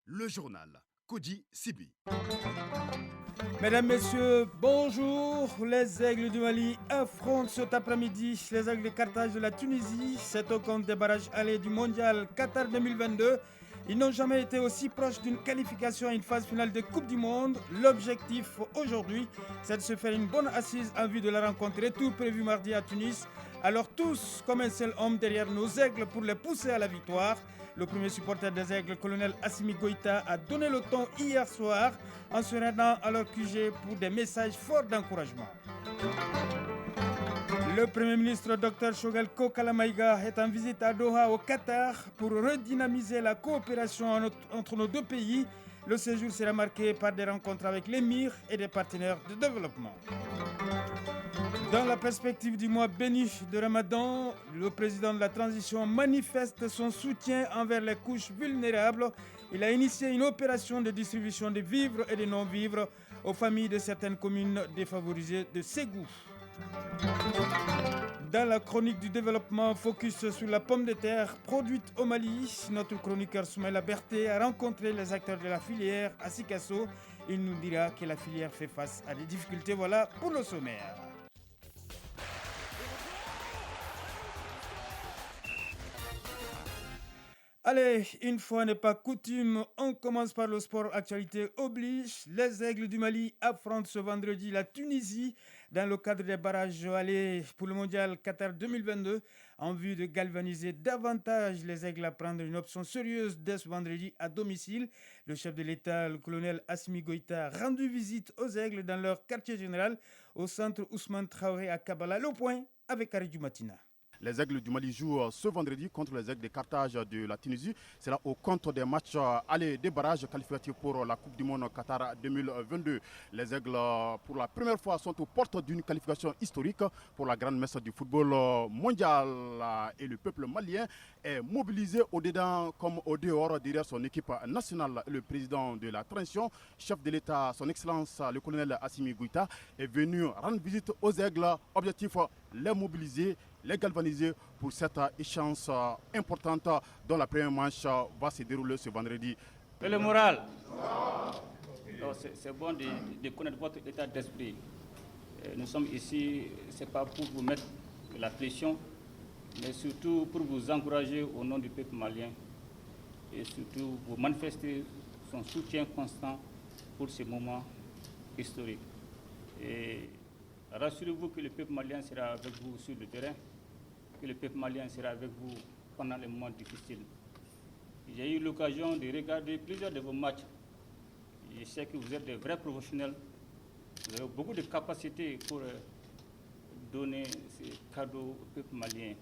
le journal. Kodi Sibi. Mesdames, Messieurs, bonjour. Les Aigles du Mali affrontent cet après-midi les Aigles de Carthage de la Tunisie. C'est au compte des barrages allés du Mondial Qatar 2022. Ils n'ont jamais été aussi proches d'une qualification à une phase finale de Coupe du Monde. L'objectif aujourd'hui, c'est de se faire une bonne assise en vue de la rencontre retour prévue mardi à Tunis. Alors tous comme un seul homme derrière nos Aigles pour les pousser à la victoire. Le premier supporter des Aigles, le colonel Assimi Goïta, a donné le ton hier soir en se rendant à leur QG pour des messages forts d'encouragement. Le Premier ministre Dr Choguel Kokalamaïga est en visite à Doha au Qatar pour redynamiser la coopération entre nos deux pays. Le séjour sera marqué par des rencontres avec l'émir et des partenaires de développement. Dans la perspective du mois béni de Ramadan, le président de la transition manifeste son soutien envers les couches vulnérables. Il a initié une opération de distribution de vivres et de non-vivres aux familles de certaines communes défavorisées de Ségou. Dans la chronique du développement, focus sur la pomme de terre produite au Mali, notre chroniqueur Soumaïla Berté a rencontré les acteurs de la filière à Sikasso. Il nous dira que la filière fait face à des difficultés. Voilà pour le sommaire. Allez, une fois n'est pas coutume, on commence par le sport. Actualité oblige. Les Aigles du Mali affrontent ce vendredi la Tunisie dans le cadre des barrages allés pour le mondial Qatar 2022 en vue de galvaniser davantage les Aigles à prendre une option sérieuse dès ce vendredi à domicile. Le chef de l'État, le colonel Assimi Goïta, a rendu visite aux Aigles dans leur quartier général au centre Ousmane Traoré à Kabbalah. Le point avec Aridou Matina. Les Aigles du Mali jouent ce vendredi contre les Aigles de Carthage de la Tunisie. C'est là au compte des matchs allés des barrages qualificatifs pour la Coupe du Monde Qatar 2022. Les Aigles, pour la première fois, sont aux portes d'une qualification historique pour la grande messe du football mondial. Et le peuple malien est mobilisé au-dedans comme au dehors derrière son équipe nationale. Le président de la transition, chef de l'État, son Excellence, le colonel Assimi Goïta, est venu rendre visite aux Aigles. Objectif, les mobiliser, les galvaniser pour cette échéance importante dont la première manche va se dérouler ce vendredi. Et le moral, c'est bon de connaître votre état d'esprit. Nous sommes ici, ce n'est pas pour vous mettre la pression, mais surtout pour vous encourager au nom du peuple malien et surtout vous manifester son soutien constant pour ce moment historique. Et rassurez-vous que le peuple malien sera avec vous sur le terrain, que le peuple malien sera avec vous pendant les moments difficiles. J'ai eu l'occasion de regarder plusieurs de vos matchs. Je sais que vous êtes des vrais professionnels. Vous avez beaucoup de capacités pour donner ces cadeaux au peuple malien.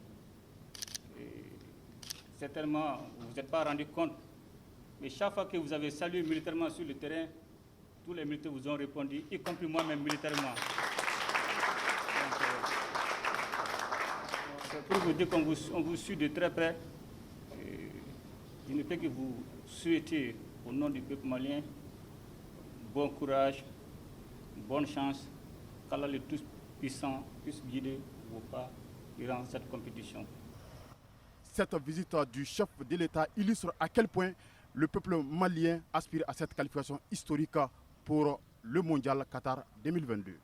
Et certainement, vous n'êtes pas rendu compte, mais chaque fois que vous avez salué militairement sur le terrain, tous les militaires vous ont répondu, y compris moi-même militairement. Pour vous dire qu'on vous suit de très près, je ne peux que vous souhaiter au nom du peuple malien bon courage, bonne chance, qu'Allah le Tout-Puissant puisse guider vos pas durant cette compétition. Cette visite du chef de l'État illustre à quel point le peuple malien aspire à cette qualification historique pour le mondial Qatar 2022.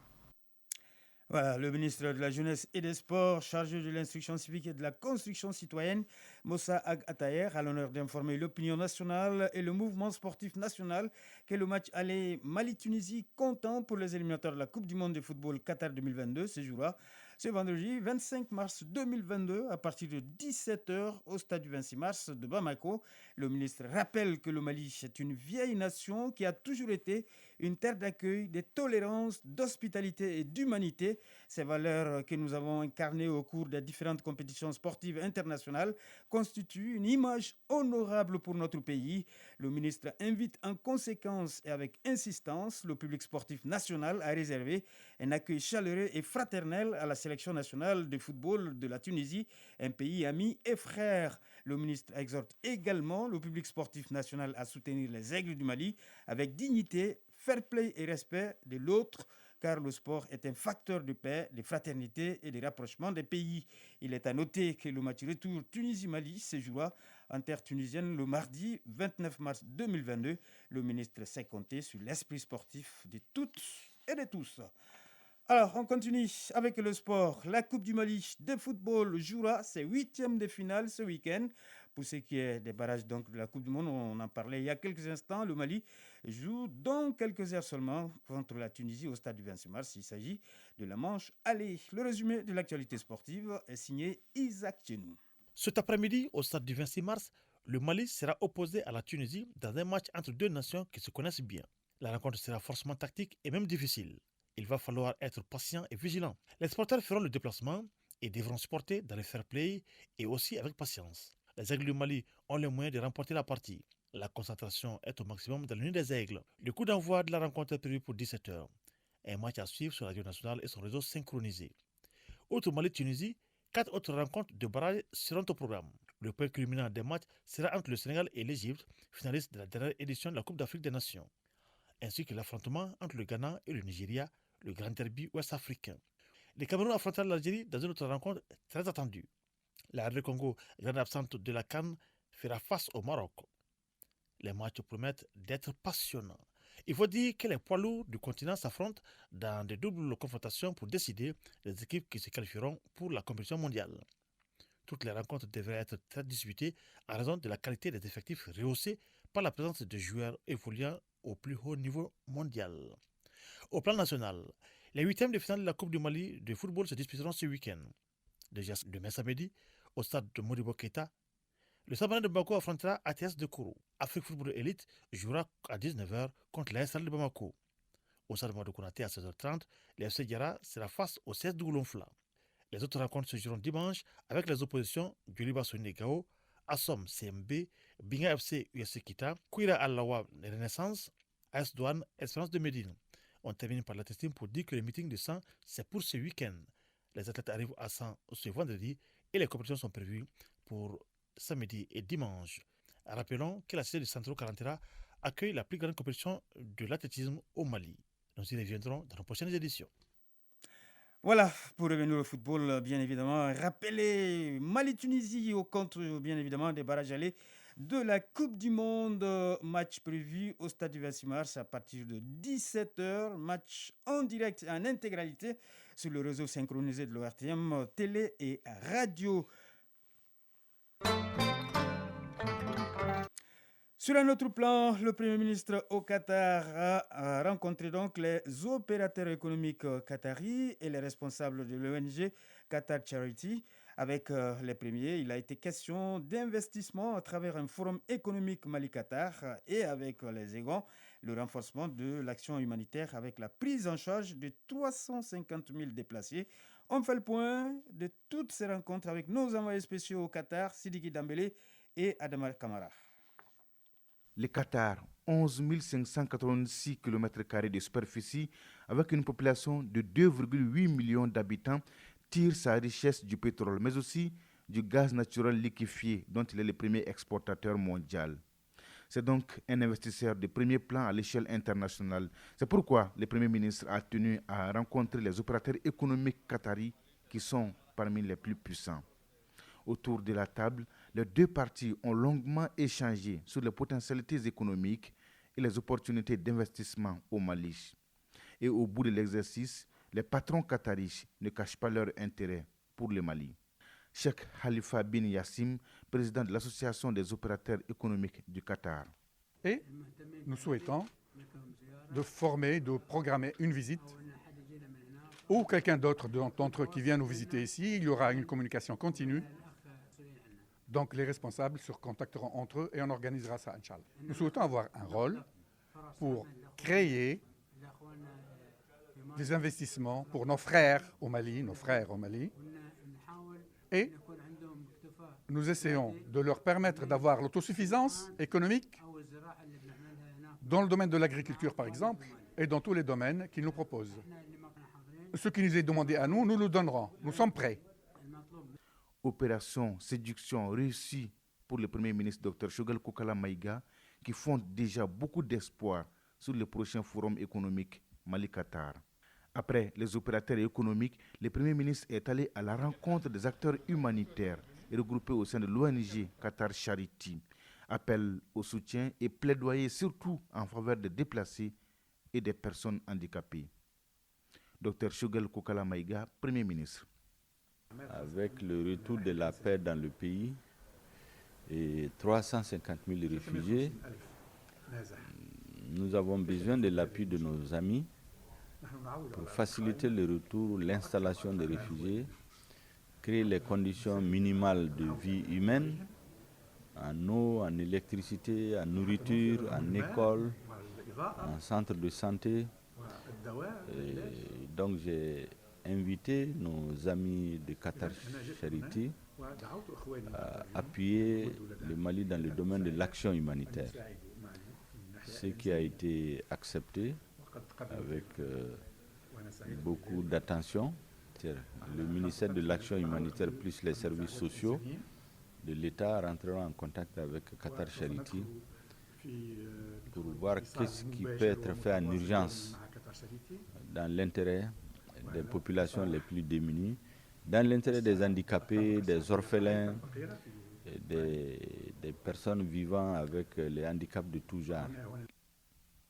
Voilà, le ministre de la Jeunesse et des Sports, chargé de l'instruction civique et de la construction citoyenne, Moussa Ag Atayer, a l'honneur d'informer l'opinion nationale et le mouvement sportif national que le match aller Mali-Tunisie comptant pour les éliminatoires de la Coupe du monde de football Qatar 2022 se jouera ce vendredi 25 mars 2022 à partir de 17h au stade du 26 mars de Bamako. Le ministre rappelle que le Mali est une vieille nation qui a toujours été une terre d'accueil, de tolérance, d'hospitalité et d'humanité. Ces valeurs que nous avons incarnées au cours des différentes compétitions sportives internationales constituent une image honorable pour notre pays. Le ministre invite en conséquence et avec insistance le public sportif national à réserver un accueil chaleureux et fraternel à la sélection nationale de football de la Tunisie, un pays ami et frère. Le ministre exhorte également le public sportif national à soutenir les Aigles du Mali avec dignité, fair play et respect de l'autre, car le sport est un facteur de paix, de fraternité et de rapprochement des pays. Il est à noter que le match retour Tunisie-Mali se jouera en terre tunisienne le mardi 29 mars 2022. Le ministre sait compter sur l'esprit sportif de toutes et de tous. Alors, on continue avec le sport. La Coupe du Mali de football jouera ses 8e de finale ce week-end. Pour ce qui est des barrages donc, de la Coupe du Monde, on en parlait il y a quelques instants. Le Mali joue dans quelques heures seulement contre la Tunisie au stade du 26 mars. Il s'agit de la manche aller. Le résumé de l'actualité sportive est signé Isaac Chenou. Cet après-midi, au stade du 26 mars, le Mali sera opposé à la Tunisie dans un match entre deux nations qui se connaissent bien. La rencontre sera forcément tactique et même difficile. Il va falloir être patient et vigilant. Les supporters feront le déplacement et devront supporter dans le fair play et aussi avec patience. Les Aigles du Mali ont les moyens de remporter la partie. La concentration est au maximum dans l'Union des Aigles. Le coup d'envoi de la rencontre est prévu pour 17h. Un match à suivre sur la radio nationale et son réseau synchronisé. Outre Mali-Tunisie, 4 autres rencontres de barrage seront au programme. Le point culminant des matchs sera entre le Sénégal et l'Égypte, finalistes de la dernière édition de la Coupe d'Afrique des Nations, ainsi que l'affrontement entre le Ghana et le Nigeria, le grand derby ouest-africain. Le Cameroun affrontera l'Algérie dans une autre rencontre très attendue. La RD Congo, grande absente de la CAN, fera face au Maroc. Les matchs promettent d'être passionnants. Il faut dire que les poids lourds du continent s'affrontent dans des doubles confrontations pour décider des équipes qui se qualifieront pour la compétition mondiale. Toutes les rencontres devraient être très disputées en raison de la qualité des effectifs rehaussés par la présence de joueurs évoluant au plus haut niveau mondial. Au plan national, les 8e de finale de la Coupe du Mali de football se disputeront ce week-end. Déjà demain samedi, au stade de Modibo Keïta, le Sabana de Bamako affrontera ATS de Kourou. Afrique Football Elite jouera à 19h contre l'AS de Bamako. Au stade de Konaté à 16h30, le FC Diarra sera face au CS de Goulonfla. Les autres rencontres se joueront dimanche avec les oppositions du Libassoni Gao, Assom CMB, Binga FC USC Kita, Kouira Al-Lawa Renaissance, AS Douane, Espérance de Médine. On termine par la testing pour dire que le meeting de 100, c'est pour ce week-end. Les athlètes arrivent à 100 ce vendredi et les compétitions sont prévues pour samedi et dimanche. Rappelons que la cité de Centro Carantera accueille la plus grande compétition de l'athlétisme au Mali. Nous y reviendrons dans nos prochaines éditions. Voilà, pour revenir au football, bien évidemment, rappelez Mali-Tunisie au contre, bien évidemment, des barrages allés de la Coupe du Monde. Match prévu au stade du 26 mars à partir de 17h. Match en direct et en intégralité sur le réseau synchronisé de l'ORTM, télé et radio. Sur un autre plan, le Premier ministre au Qatar a rencontré donc les opérateurs économiques qataris et les responsables de l'ONG Qatar Charity. Avec les premiers, il a été question d'investissement à travers un forum économique Mali-Qatar et avec les seconds, le renforcement de l'action humanitaire avec la prise en charge de 350 000 déplacés. On fait le point de toutes ces rencontres avec nos envoyés spéciaux au Qatar, Sidiki Dambélé et Adama Kamara. Le Qatar, 11 586 km² de superficie, avec une population de 2,8 millions d'habitants, tire sa richesse du pétrole, mais aussi du gaz naturel liquéfié, dont il est le premier exportateur mondial. C'est donc un investisseur de premier plan à l'échelle internationale. C'est pourquoi le Premier ministre a tenu à rencontrer les opérateurs économiques qataris qui sont parmi les plus puissants. Autour de la table, les deux parties ont longuement échangé sur les potentialités économiques et les opportunités d'investissement au Mali. Et au bout de l'exercice, les patrons qataris ne cachent pas leur intérêt pour le Mali. Cheikh Khalifa bin Yassim, président de l'Association des opérateurs économiques du Qatar. Et nous souhaitons de former, de programmer une visite ou quelqu'un d'autre d'entre eux qui vient nous visiter ici. Il y aura une communication continue. Donc les responsables se contacteront entre eux et on organisera ça, Inch'Allah. Nous souhaitons avoir un rôle pour créer des investissements pour nos frères au Mali, et nous essayons de leur permettre d'avoir l'autosuffisance économique dans le domaine de l'agriculture, par exemple, et dans tous les domaines qu'ils nous proposent. Ce qui nous est demandé à nous, nous le donnerons. Nous sommes prêts. Opération séduction réussie pour le Premier ministre Dr Choguel Koukala Maïga, qui fonde déjà beaucoup d'espoir sur le prochain forum économique Mali-Qatar. Après les opérateurs économiques, le Premier ministre est allé à la rencontre des acteurs humanitaires regroupés au sein de l'ONG Qatar Charity. Appel au soutien et plaidoyer surtout en faveur des déplacés et des personnes handicapées. Dr Shugel Kokala Maïga, Premier ministre. Avec le retour de la paix dans le pays et 350 000 réfugiés, nous avons besoin de l'appui de nos amis pour faciliter le retour, l'installation des réfugiés, créer les conditions minimales de vie humaine, en eau, en électricité, en nourriture, en école, en centre de santé. Et donc j'ai invité nos amis de Qatar Charity à appuyer le Mali dans le domaine de l'action humanitaire. Ce qui a été accepté avec beaucoup d'attention. Le ministère de l'action humanitaire plus les services sociaux de l'État rentreront en contact avec Qatar Charity pour voir qu'est-ce qui peut être fait en urgence dans l'intérêt des populations les plus démunies, dans l'intérêt des handicapés, des orphelins, et des personnes vivant avec les handicaps de tout genre.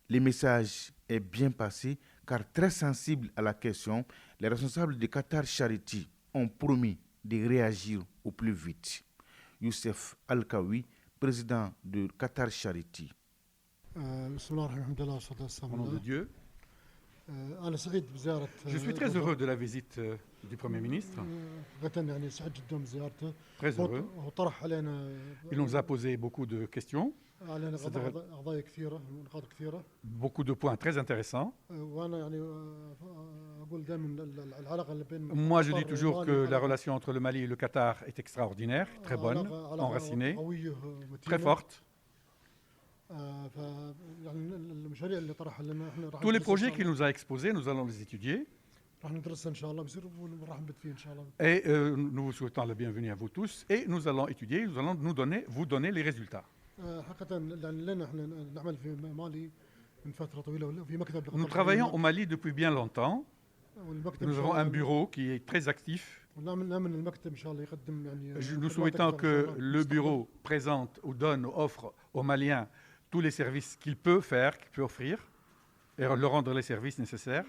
Le message est bien passé car très sensible à la question, les responsables de Qatar Charity ont promis de réagir au plus vite. Youssef Al-Kawi, président de Qatar Charity. Au nom de Dieu, je suis très heureux de la visite du Premier ministre. Très heureux. Il nous a posé beaucoup de questions, beaucoup de points très intéressants. Moi, je dis toujours que la relation entre le Mali et le Qatar est extraordinaire, très bonne, enracinée, très forte. Tous les projets qu'il nous a exposés, nous allons les étudier. Et nous vous souhaitons la bienvenue à vous tous. Et nous allons étudier, nous allons vous donner les résultats. Nous travaillons au Mali depuis bien longtemps. Nous avons un bureau qui est très actif. Nous souhaitons que le bureau présente ou donne ou offre aux Maliens tous les services qu'il peut faire, qu'il peut offrir, et leur rendre les services nécessaires.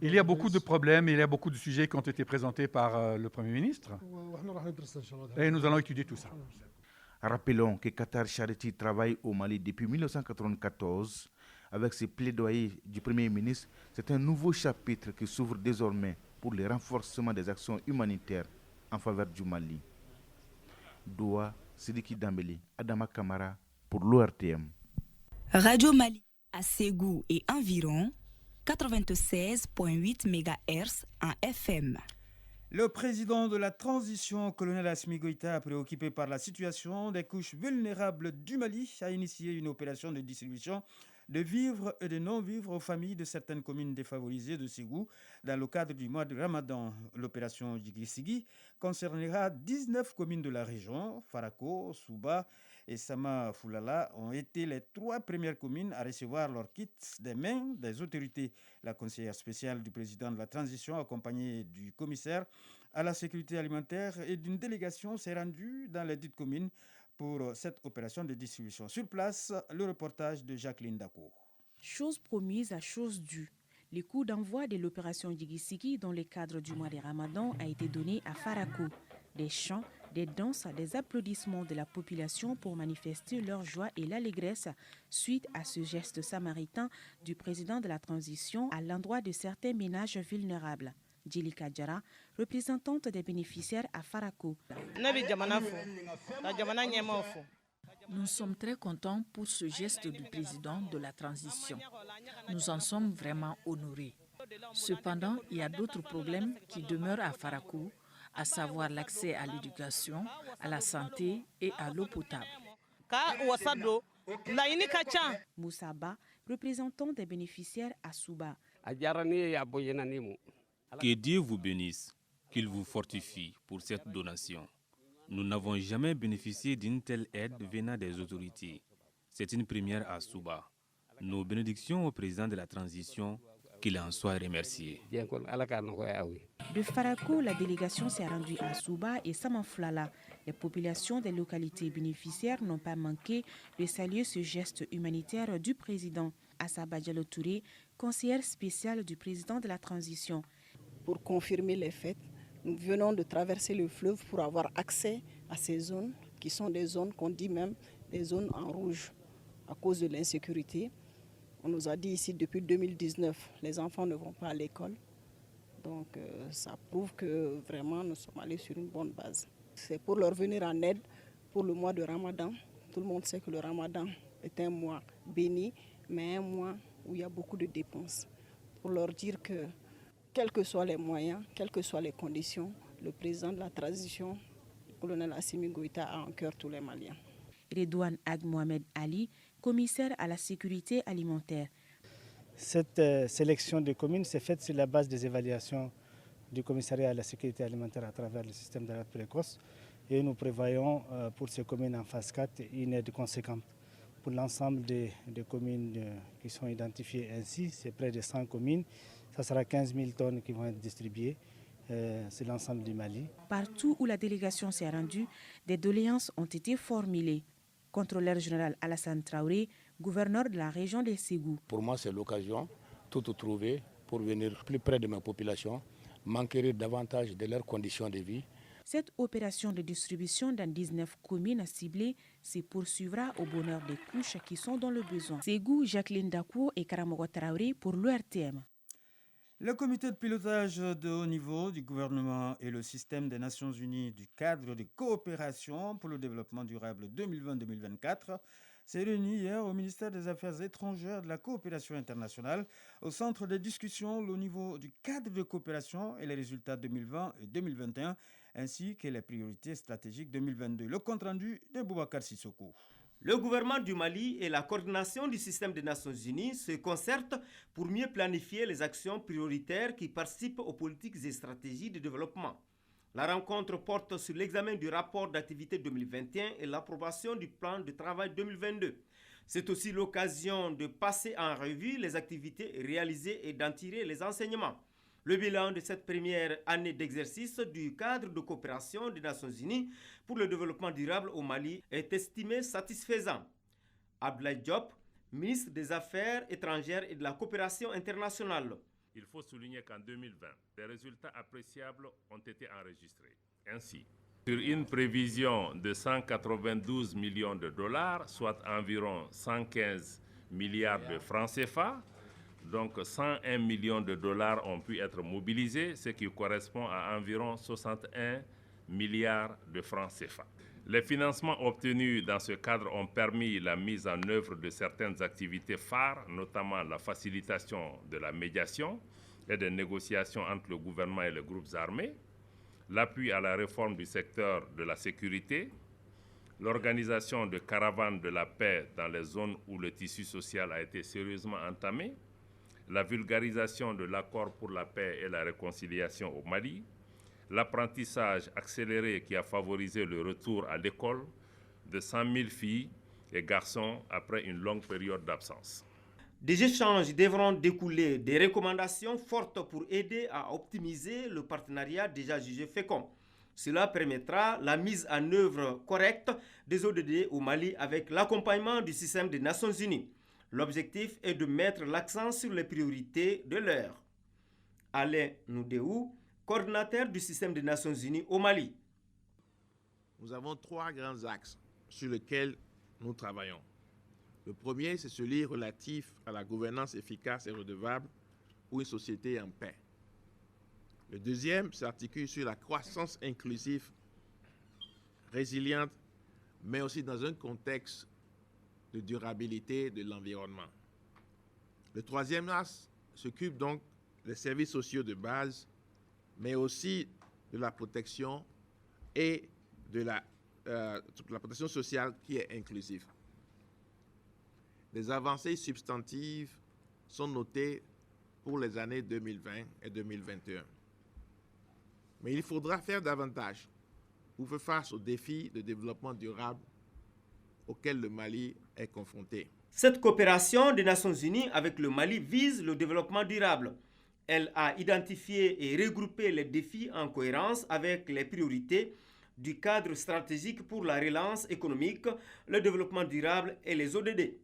Il y a beaucoup de problèmes, il y a beaucoup de sujets qui ont été présentés par le Premier ministre, et nous allons étudier tout ça. Rappelons que Qatar Charity travaille au Mali depuis 1994. Avec ses plaidoyers du Premier ministre, c'est un nouveau chapitre qui s'ouvre désormais pour le renforcement des actions humanitaires en faveur du Mali. Doha, Sidiki Dambeli, Adama Kamara pour l'ORTM. Radio Mali à Ségou et environ 96.8 MHz en FM. Le président de la transition, colonel Assimi Goïta, préoccupé par la situation des couches vulnérables du Mali, a initié une opération de distribution de vivres et de non-vivres aux familles de certaines communes défavorisées de Ségou dans le cadre du mois de Ramadan. L'opération Djigui concernera 19 communes de la région. Farako, Souba et Sama Foulala ont été les 3 premières communes à recevoir leurs kits des mains des autorités. La conseillère spéciale du président de la transition, accompagnée du commissaire à la sécurité alimentaire et d'une délégation, s'est rendue dans les dites communes pour cette opération de distribution. Sur place, le reportage de Jacqueline Dacour. Chose promise à chose due. Le coup d'envoi de l'opération Djigui dans le cadre du mois de Ramadan a été donné à Farako. Des chants, des danses, des applaudissements de la population pour manifester leur joie et l'allégresse suite à ce geste samaritain du président de la transition à l'endroit de certains ménages vulnérables. Djelika Djara, représentante des bénéficiaires à Farako. Nous sommes très contents pour ce geste du président de la transition. Nous en sommes vraiment honorés. Cependant, il y a d'autres problèmes qui demeurent à Farako, à savoir l'accès à l'éducation, à la santé et à l'eau potable. Moussaba, représentant des bénéficiaires à Souba. Que Dieu vous bénisse, qu'il vous fortifie pour cette donation. Nous n'avons jamais bénéficié d'une telle aide venant des autorités. C'est une première à Souba. Nos bénédictions au président de la transition qu'il en soit remercié. De Farako, la délégation s'est rendue à Souba et Samanflala. Les populations des localités bénéficiaires n'ont pas manqué de saluer ce geste humanitaire du président. Assaba Diallo Touré, conseillère spéciale du président de la transition. Pour confirmer les faits, nous venons de traverser le fleuve pour avoir accès à ces zones qui sont des zones qu'on dit même des zones en rouge à cause de l'insécurité. On nous a dit ici depuis 2019, les enfants ne vont pas à l'école. Donc ça prouve que vraiment nous sommes allés sur une bonne base. C'est pour leur venir en aide pour le mois de Ramadan. Tout le monde sait que le Ramadan est un mois béni, mais un mois où il y a beaucoup de dépenses. Pour leur dire que quels que soient les moyens, quelles que soient les conditions, le président de la transition, le colonel Assimi Goïta, a en cœur tous les Maliens. Redouane Ag Mohamed Ali, commissaire à la sécurité alimentaire. Cette sélection de communes s'est faite sur la base des évaluations du commissariat à la sécurité alimentaire à travers le système d'alerte précoce. Et nous prévoyons pour ces communes en phase 4 une aide conséquente. Pour l'ensemble des communes qui sont identifiées ainsi, c'est près de 100 communes. Ça sera 15 000 tonnes qui vont être distribuées. C'est l'ensemble du Mali. Partout où la délégation s'est rendue, des doléances ont été formulées. Contrôleur général Alassane Traoré, gouverneur de la région des Ségou. Pour moi, c'est l'occasion tout trouver pour venir plus près de ma population, m'enquérir davantage de leurs conditions de vie. Cette opération de distribution dans 19 communes ciblées se poursuivra au bonheur des couches qui sont dans le besoin. Ségou, Jacqueline Dakou et Karamogo Traoré pour l'URTM. Le comité de pilotage de haut niveau du gouvernement et le système des Nations Unies du cadre de coopération pour le développement durable 2020-2024 s'est réuni hier au ministère des Affaires étrangères et de la coopération internationale au centre des discussions au niveau du cadre de coopération et les résultats 2020 et 2021 ainsi que les priorités stratégiques 2022. Le compte-rendu de Boubacar Sissoko. Le gouvernement du Mali et la coordination du système des Nations Unies se concertent pour mieux planifier les actions prioritaires qui participent aux politiques et stratégies de développement. La rencontre porte sur l'examen du rapport d'activité 2021 et l'approbation du plan de travail 2022. C'est aussi l'occasion de passer en revue les activités réalisées et d'en tirer les enseignements. Le bilan de cette première année d'exercice du cadre de coopération des Nations Unies pour le développement durable au Mali est estimé satisfaisant. Abdoulaye Diop, ministre des Affaires étrangères et de la coopération internationale. Il faut souligner qu'en 2020, des résultats appréciables ont été enregistrés. Ainsi, sur une prévision de 192 millions de dollars, soit environ 115 milliards de francs CFA, donc 101 millions de dollars ont pu être mobilisés, ce qui correspond à environ 61 milliards de francs CFA. Les financements obtenus dans ce cadre ont permis la mise en œuvre de certaines activités phares, notamment la facilitation de la médiation et des négociations entre le gouvernement et les groupes armés, l'appui à la réforme du secteur de la sécurité, l'organisation de caravanes de la paix dans les zones où le tissu social a été sérieusement entamé, la vulgarisation de l'accord pour la paix et la réconciliation au Mali, l'apprentissage accéléré qui a favorisé le retour à l'école de 100 000 filles et garçons après une longue période d'absence. Des échanges devront découler des recommandations fortes pour aider à optimiser le partenariat déjà jugé fécond. Cela permettra la mise en œuvre correcte des ODD au Mali avec l'accompagnement du système des Nations Unies. L'objectif est de mettre l'accent sur les priorités de l'heure. Alain Noudéou, coordinateur du système des Nations Unies au Mali. Nous avons 3 grands axes sur lesquels nous travaillons. Le premier, c'est celui relatif à la gouvernance efficace et redevable pour une société en paix. Le deuxième s'articule sur la croissance inclusive, résiliente, mais aussi dans un contexte de durabilité de l'environnement. Le troisième axe s'occupe donc des services sociaux de base, mais aussi de la protection et de la protection sociale qui est inclusive. Des avancées substantives sont notées pour les années 2020 et 2021. Mais il faudra faire davantage pour faire face aux défis de développement durable auxquelles le Mali est confronté. Cette coopération des Nations Unies avec le Mali vise le développement durable. Elle a identifié et regroupé les défis en cohérence avec les priorités du cadre stratégique pour la relance économique, le développement durable et les ODD.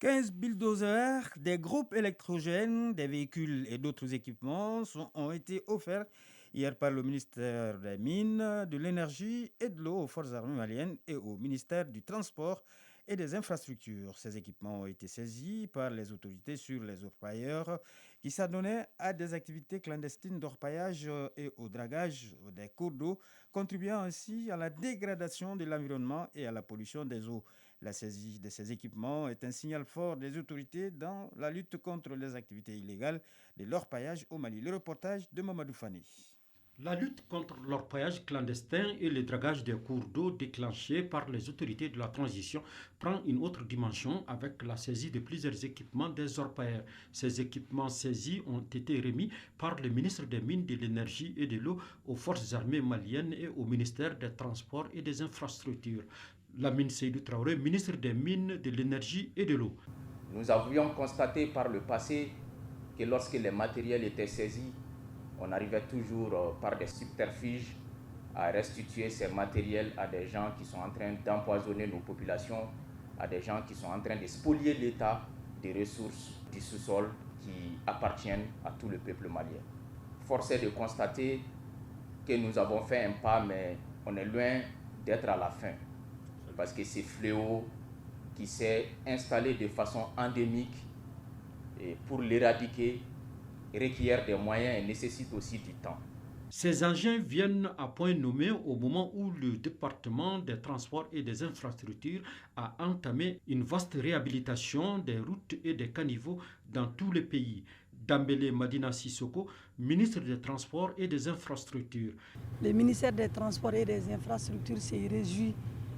15 bulldozers, des groupes électrogènes, des véhicules et d'autres équipements ont été offerts hier par le ministère des Mines, de l'Énergie et de l'Eau aux forces armées maliennes et au ministère du Transport et des Infrastructures. Ces équipements ont été saisis par les autorités sur les orpailleurs qui s'adonnaient à des activités clandestines d'orpaillage et au dragage des cours d'eau, contribuant ainsi à la dégradation de l'environnement et à la pollution des eaux. La saisie de ces équipements est un signal fort des autorités dans la lutte contre les activités illégales de l'orpaillage au Mali. Le reportage de Mamadou Fani. La lutte contre l'orpaillage clandestin et le dragage des cours d'eau déclenchés par les autorités de la transition prend une autre dimension avec la saisie de plusieurs équipements des orpailleurs. Ces équipements saisis ont été remis par le ministre des Mines, de l'Énergie et de l'Eau aux forces armées maliennes et au ministère des Transports et des Infrastructures. Lamine Seydou Traoré, ministre des Mines, de l'Énergie et de l'Eau. Nous avions constaté par le passé que lorsque les matériels étaient saisis, on arrivait toujours par des subterfuges à restituer ces matériels à des gens qui sont en train d'empoisonner nos populations, à des gens qui sont en train de spolier l'État des ressources du sous-sol qui appartiennent à tout le peuple malien. Force est de constater que nous avons fait un pas, mais on est loin d'être à la fin. Parce que ces fléaux qui s'est installé de façon endémique, et pour l'éradiquer, requiert des moyens et nécessite aussi du temps. Ces engins viennent à point nommé au moment où le département des transports et des infrastructures a entamé une vaste réhabilitation des routes et des caniveaux dans tout le pays. Dambélé Madina Sissoko, ministre des Transports et des Infrastructures. Le ministère des Transports et des Infrastructures s'est réjoui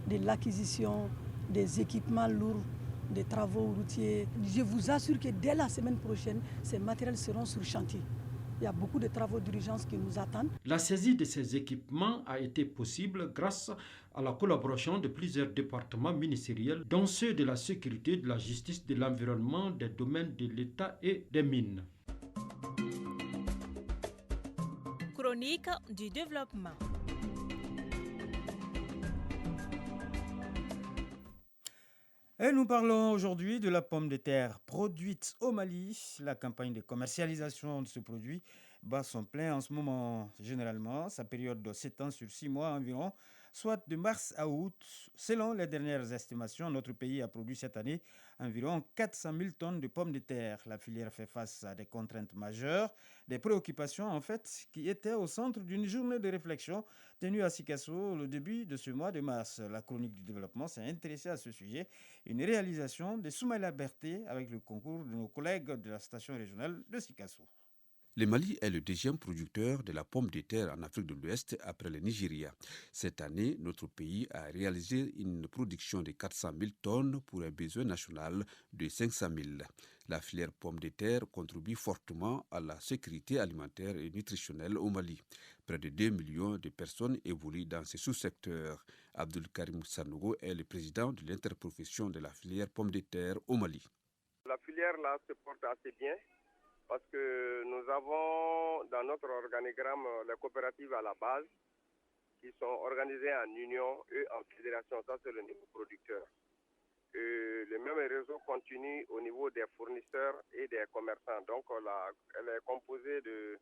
de l'acquisition des équipements lourds, des travaux routiers. Je vous assure que dès la semaine prochaine, ces matériels seront sur chantier. Il y a beaucoup de travaux d'urgence qui nous attendent. La saisie de ces équipements a été possible grâce à la collaboration de plusieurs départements ministériels, dont ceux de la sécurité, de la justice, de l'environnement, des domaines de l'État et des mines. Chronique du développement. Et nous parlons aujourd'hui de la pomme de terre produite au Mali. La campagne de commercialisation de ce produit bat son plein en ce moment. Généralement, sa période s'étend sur 6 mois environ, soit de mars à août. Selon les dernières estimations, notre pays a produit cette année environ 400 000 tonnes de pommes de terre. La filière fait face à des contraintes majeures, des préoccupations en fait qui étaient au centre d'une journée de réflexion tenue à Sikasso le début de ce mois de mars. La chronique du développement s'est intéressée à ce sujet. Une réalisation de Soumaïla Berté avec le concours de nos collègues de la station régionale de Sikasso. Le Mali est le deuxième producteur de la pomme de terre en Afrique de l'Ouest après le Nigeria. Cette année, notre pays a réalisé une production de 400 000 tonnes pour un besoin national de 500 000. La filière pomme de terre contribue fortement à la sécurité alimentaire et nutritionnelle au Mali. Près de 2 millions de personnes évoluent dans ce sous-secteur. Abdul Karim Sanogo est le président de l'interprofession de la filière pomme de terre au Mali. La filière là se porte assez bien. Parce que nous avons dans notre organigramme les coopératives à la base qui sont organisées en union et en fédération, ça c'est le niveau producteur. Et le même réseau continue au niveau des fournisseurs et des commerçants. Donc elle est composée de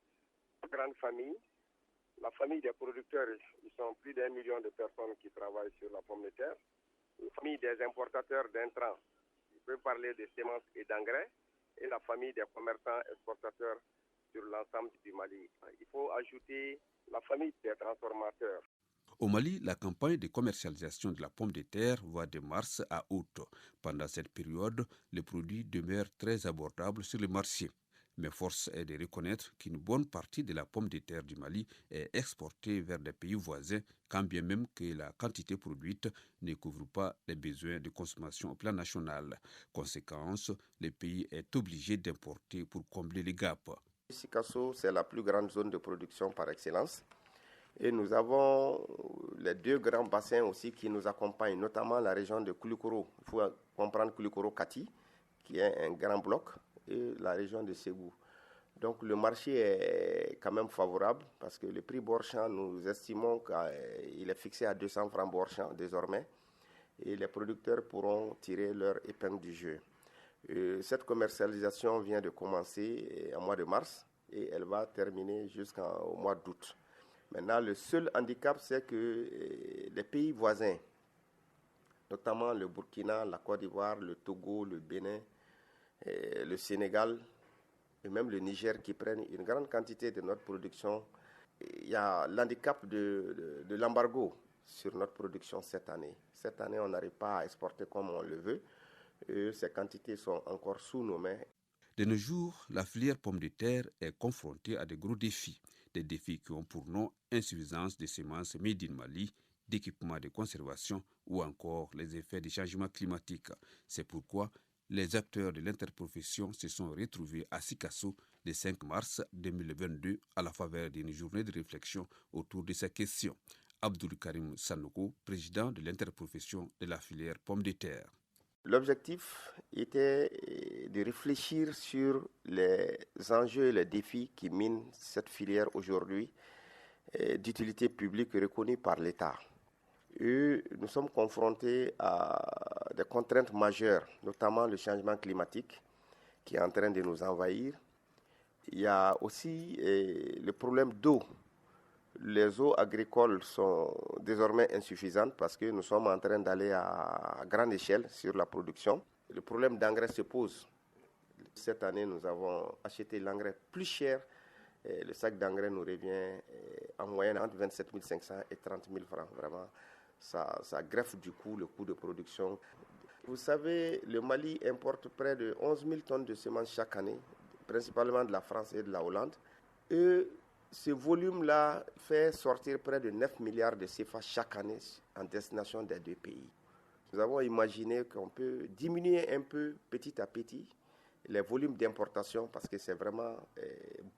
grandes familles. La famille des producteurs, ils sont plus d'1 million de personnes qui travaillent sur la pomme de terre. La famille des importateurs d'intrants, je peux parler de semences et d'engrais. Et la famille des commerçants exportateurs sur l'ensemble du Mali. Il faut ajouter la famille des transformateurs. Au Mali, la campagne de commercialisation de la pomme de terre va de mars à août. Pendant cette période, les produits demeurent très abordables sur le marché. Mais force est de reconnaître qu'une bonne partie de la pomme de terre du Mali est exportée vers des pays voisins, quand bien même que la quantité produite ne couvre pas les besoins de consommation au plan national. Conséquence, le pays est obligé d'importer pour combler les gaps. Sikasso, c'est la plus grande zone de production par excellence. Et nous avons les 2 grands bassins aussi qui nous accompagnent, notamment la région de Koulikoro. Il faut comprendre Koulikoro-Kati, qui est un grand bloc, et la région de Ségou. Donc le marché est quand même favorable parce que le prix bord-champ, nous estimons qu'il est fixé à 200 francs bord-champ désormais. Et les producteurs pourront tirer leur épingle du jeu. Cette commercialisation vient de commencer en mois de mars et elle va terminer jusqu'au mois d'août. Maintenant, le seul handicap, c'est que les pays voisins, notamment le Burkina, la Côte d'Ivoire, le Togo, le Bénin, le Sénégal et même le Niger qui prennent une grande quantité de notre production, il y a l'handicap de l'embargo sur notre production cette année. Cette année, on n'arrive pas à exporter comme on le veut. Et ces quantités sont encore sous nos mains. De nos jours, la filière pomme de terre est confrontée à de gros défis. Des défis qui ont pour nom insuffisance de semences made in Mali, d'équipements de conservation ou encore les effets des changements climatiques. C'est pourquoi les acteurs de l'interprofession se sont retrouvés à Sikasso le 5 mars 2022 à la faveur d'une journée de réflexion autour de ces questions. Abdoul Karim Sanogo, président de l'interprofession de la filière pomme de terre. L'objectif était de réfléchir sur les enjeux et les défis qui minent cette filière aujourd'hui d'utilité publique reconnue par l'État. Et nous sommes confrontés à des contraintes majeures, notamment le changement climatique qui est en train de nous envahir. Il y a aussi le problème d'eau. Les eaux agricoles sont désormais insuffisantes parce que nous sommes en train d'aller à grande échelle sur la production. Le problème d'engrais se pose. Cette année, nous avons acheté l'engrais plus cher. Le sac d'engrais nous revient en moyenne entre 27 500 et 30 000 francs. Vraiment, ça greffe du coup le coût de production. Vous savez, le Mali importe près de 11 000 tonnes de semences chaque année, principalement de la France et de la Hollande. Et ce volume-là fait sortir près de 9 milliards de CFA chaque année en destination des 2 pays. Nous avons imaginé qu'on peut diminuer un peu petit à petit les volumes d'importation parce que c'est vraiment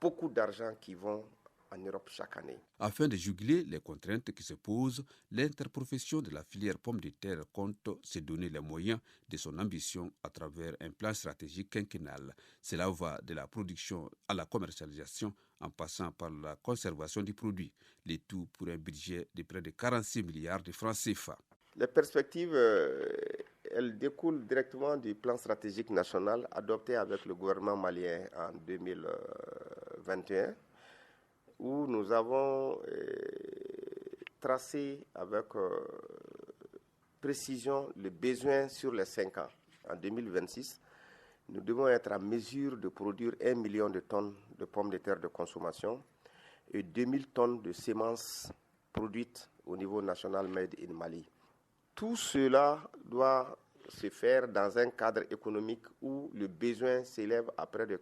beaucoup d'argent qui vont en Europe chaque année. Afin de juguler les contraintes qui se posent, l'interprofession de la filière pomme de terre compte se donner les moyens de son ambition à travers un plan stratégique quinquennal. Cela va de la production à la commercialisation en passant par la conservation du produit, le tout pour un budget de près de 46 milliards de francs CFA. Les perspectives, elles découlent directement du plan stratégique national adopté avec le gouvernement malien en 2021, où nous avons tracé avec précision le besoin sur les 5 ans. En 2026, nous devons être en mesure de produire 1 million de tonnes de pommes de terre de consommation et 2000 tonnes de semences produites au niveau national Made in Mali. Tout cela doit se faire dans un cadre économique où le besoin s'élève à près de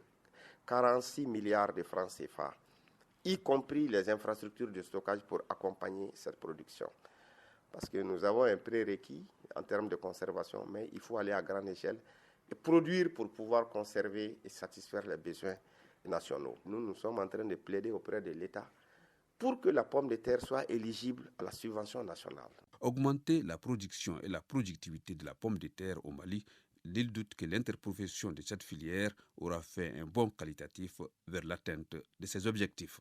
46 milliards de francs CFA, y compris les infrastructures de stockage pour accompagner cette production. Parce que nous avons un prérequis en termes de conservation, mais il faut aller à grande échelle et produire pour pouvoir conserver et satisfaire les besoins nationaux. Nous sommes en train de plaider auprès de l'État pour que la pomme de terre soit éligible à la subvention nationale. Augmenter la production et la productivité de la pomme de terre au Mali, nul doute que l'interprofession de cette filière aura fait un bond qualitatif vers l'atteinte de ses objectifs.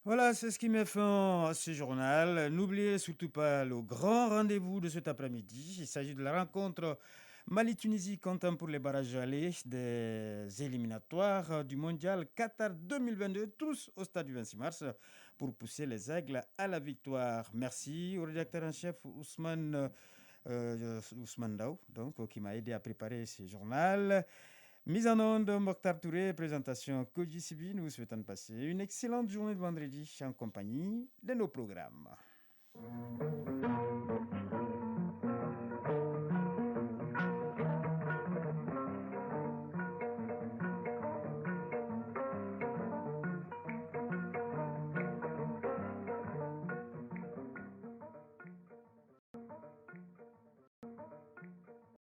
Voilà, c'est ce qui met fin à ce journal. N'oubliez surtout pas le grand rendez-vous de cet après-midi. Il s'agit de la rencontre Mali-Tunisie comptant pour les barrages allés des éliminatoires du mondial Qatar 2022, tous au stade du 26 mars, pour pousser les Aigles à la victoire. Merci au rédacteur en chef Ousmane Daou, qui m'a aidé à préparer ce journal. Mise en onde, Mokhtar Touré, présentation Koji Sibi. Nous vous souhaitons de passer une excellente journée de vendredi en compagnie de nos programmes.